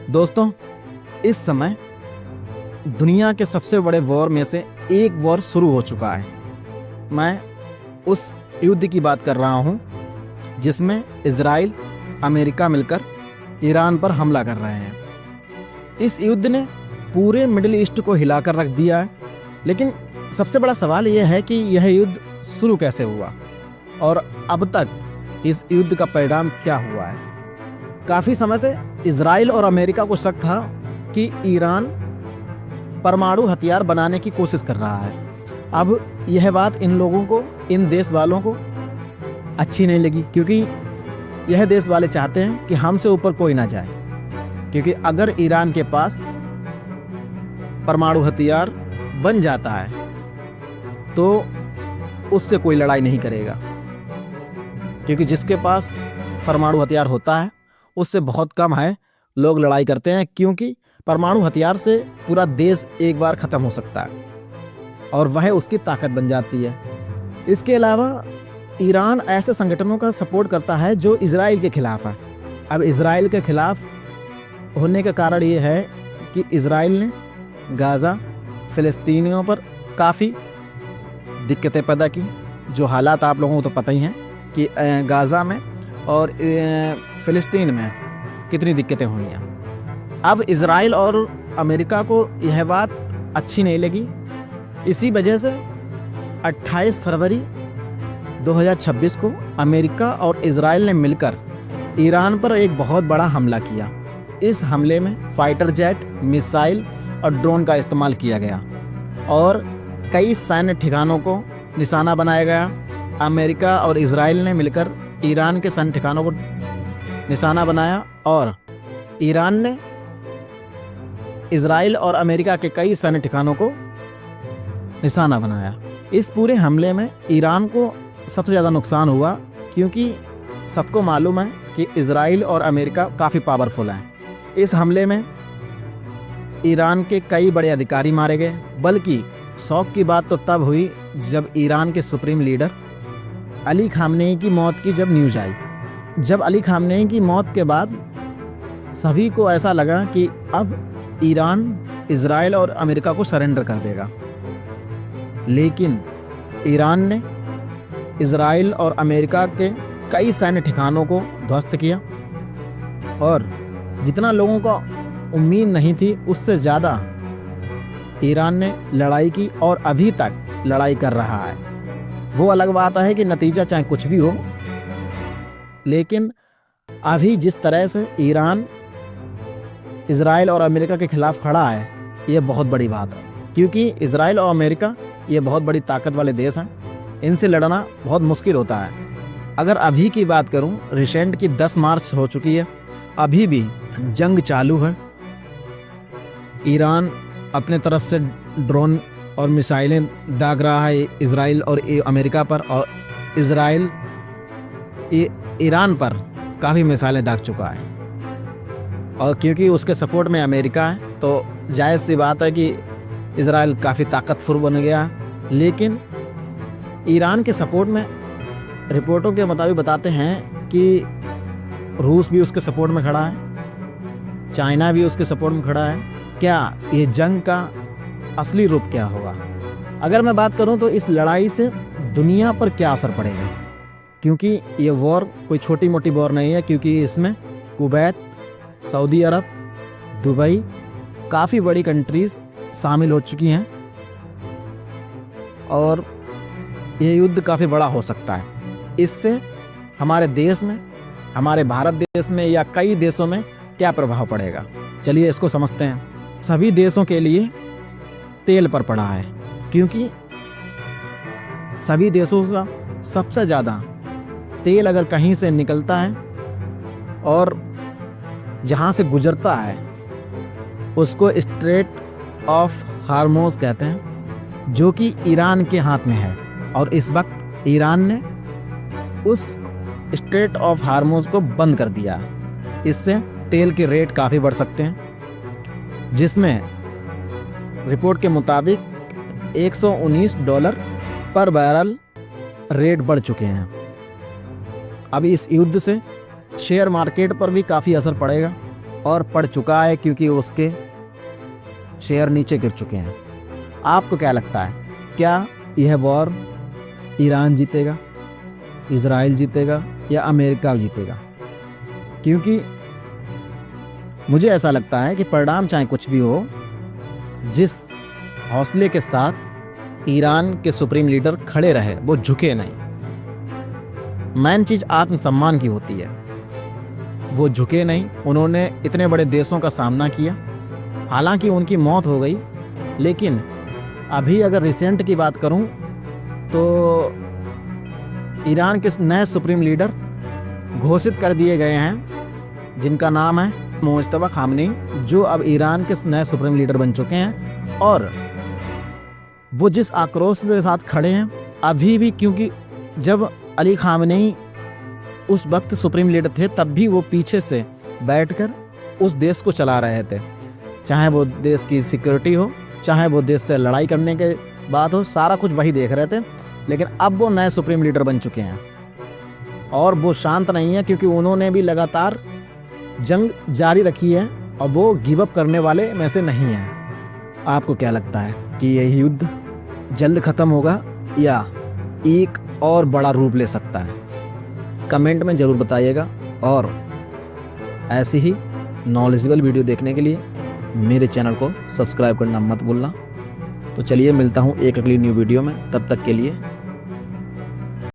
दोस्तों, इस समय दुनिया के सबसे बड़े वॉर में से एक वॉर शुरू हो चुका है। मैं उस युद्ध की बात कर रहा हूं जिसमें इजराइल, अमेरिका मिलकर ईरान पर हमला कर रहे हैं। इस युद्ध ने पूरे मिडिल ईस्ट को हिलाकर रख दिया है। लेकिन सबसे बड़ा सवाल यह है कि यह युद्ध शुरू कैसे हुआ और अब तक इस युद्ध का परिणाम क्या हुआ है। काफ़ी समय से इजराइल और अमेरिका को शक था कि ईरान परमाणु हथियार बनाने की कोशिश कर रहा है। अब यह बात इन लोगों को, इन देश वालों को अच्छी नहीं लगी, क्योंकि यह देश वाले चाहते हैं कि हमसे ऊपर कोई ना जाए, क्योंकि अगर ईरान के पास परमाणु हथियार बन जाता है तो उससे कोई लड़ाई नहीं करेगा, क्योंकि जिसके पास परमाणु हथियार होता है उससे बहुत कम है लोग लड़ाई करते हैं, क्योंकि परमाणु हथियार से पूरा देश एक बार ख़त्म हो सकता है और वह उसकी ताकत बन जाती है। इसके अलावा ईरान ऐसे संगठनों का सपोर्ट करता है जो इजराइल के खिलाफ है। अब इजराइल के खिलाफ होने का कारण ये है कि इजराइल ने गाज़ा, फ़िलिस्तीनियों पर काफ़ी दिक्कतें पैदा की। जो हालात आप लोगों को तो पता ही हैं कि गाज़ा में और फ़िलिस्तीन में कितनी दिक्कतें हुई हैं। अब इजराइल और अमेरिका को यह बात अच्छी नहीं लगी। इसी वजह से 28 फरवरी 2026 को अमेरिका और इजराइल ने मिलकर ईरान पर एक बहुत बड़ा हमला किया। इस हमले में फाइटर जेट, मिसाइल और ड्रोन का इस्तेमाल किया गया और कई सैन्य ठिकानों को निशाना बनाया गया। अमेरिका और इजराइल ने मिलकर ईरान के सैन्य ठिकानों को निशाना बनाया और ईरान ने इजराइल और अमेरिका के कई सैन्य ठिकानों को निशाना बनाया। इस पूरे हमले में ईरान को सबसे ज़्यादा नुकसान हुआ, क्योंकि सबको मालूम है कि इजराइल और अमेरिका काफ़ी पावरफुल हैं। इस हमले में ईरान के कई बड़े अधिकारी मारे गए। बल्कि शौक की बात तो तब हुई जब ईरान के सुप्रीम लीडर अली खामनेई की मौत की जब न्यूज़ आई। जब अली खामनेई की मौत के बाद सभी को ऐसा लगा कि अब ईरान इजराइल और अमेरिका को सरेंडर कर देगा। लेकिन ईरान ने इजराइल और अमेरिका के कई सैन्य ठिकानों को ध्वस्त किया और जितना लोगों को उम्मीद नहीं थी उससे ज़्यादा ईरान ने लड़ाई की और अभी तक लड़ाई कर रहा है। वो अलग बात है कि नतीजा चाहे कुछ भी हो, लेकिन अभी जिस तरह से ईरान इजराइल और अमेरिका के खिलाफ खड़ा है, ये बहुत बड़ी बात है, क्योंकि इजराइल और अमेरिका ये बहुत बड़ी ताकत वाले देश हैं। इनसे लड़ना बहुत मुश्किल होता है। अगर अभी की बात करूं, रिसेंट की 10 मार्च हो चुकी है, अभी भी जंग चालू है। ईरान अपने तरफ से ड्रोन और मिसाइलें दाग रहा है इजराइल और अमेरिका पर, और इजराइल ईरान पर काफ़ी मिसाइलें दाग चुका है। और क्योंकि उसके सपोर्ट में अमेरिका है तो जायज़ सी बात है कि इजराइल काफ़ी ताकतवर बन गया है। लेकिन ईरान के सपोर्ट में रिपोर्टों के मुताबिक बताते हैं कि रूस भी उसके सपोर्ट में खड़ा है, चाइना भी उसके सपोर्ट में खड़ा है। क्या ये जंग का असली रूप क्या होगा? अगर मैं बात करूं तो इस लड़ाई से दुनिया पर क्या असर पड़ेगा, क्योंकि ये वॉर कोई छोटी मोटी वॉर नहीं है, क्योंकि इसमें कुवैत, सऊदी अरब, दुबई, काफ़ी बड़ी कंट्रीज़ शामिल हो चुकी हैं और ये युद्ध काफ़ी बड़ा हो सकता है। इससे हमारे देश में, हमारे भारत देश में या कई देशों में क्या प्रभाव पड़ेगा, चलिए इसको समझते हैं। सभी देशों के लिए तेल पर पड़ा है, क्योंकि सभी देशों का सबसे ज़्यादा तेल अगर कहीं से निकलता है और जहाँ से गुजरता है उसको स्ट्रेट ऑफ हार्मोज कहते हैं, जो कि ईरान के हाथ में है। और इस वक्त ईरान ने उस स्ट्रेट ऑफ हार्मोज को बंद कर दिया। इससे तेल के रेट काफ़ी बढ़ सकते हैं, जिसमें रिपोर्ट के मुताबिक $119 पर बैरल रेट बढ़ चुके हैं। अब इस युद्ध से शेयर मार्केट पर भी काफ़ी असर पड़ेगा और पड़ चुका है क्योंकि उसके शेयर नीचे गिर चुके हैं। आपको क्या लगता है, क्या यह वॉर ईरान जीतेगा, इजराइल जीतेगा या अमेरिका जीतेगा? क्योंकि मुझे ऐसा लगता है कि परिणाम चाहे कुछ भी हो, जिस हौसले के साथ ईरान के सुप्रीम लीडर खड़े रहे, वो झुके नहीं। मेन चीज़ आत्मसम्मान की होती है। वो झुके नहीं, उन्होंने इतने बड़े देशों का सामना किया। हालांकि उनकी मौत हो गई, लेकिन अभी अगर रिसेंट की बात करूं तो ईरान के नए सुप्रीम लीडर घोषित कर दिए गए हैं, जिनका नाम है मुस्तफा खामनेई, जो अब ईरान के नए सुप्रीम लीडर बन चुके हैं। और वो जिस आक्रोश के साथ खड़े हैं अभी भी, क्योंकि जब अली खामनेई उस वक्त सुप्रीम लीडर थे तब भी वो पीछे से बैठकर उस देश को चला रहे थे, चाहे वो देश की सिक्योरिटी हो, चाहे वो देश से लड़ाई करने के बात हो, सारा कुछ वही देख रहे थे। लेकिन अब वो नए सुप्रीम लीडर बन चुके हैं और वो शांत नहीं है, क्योंकि उन्होंने भी लगातार जंग जारी रखी है और वो गिव अप करने वाले में से नहीं है। आपको क्या लगता है कि यह युद्ध जल्द खत्म होगा या एक और बड़ा रूप ले सकता है? कमेंट में ज़रूर बताइएगा। और ऐसी ही नॉलेजेबल वीडियो देखने के लिए मेरे चैनल को सब्सक्राइब करना मत भूलना। तो चलिए, मिलता हूँ एक अगली न्यू वीडियो में। तब तक के लिए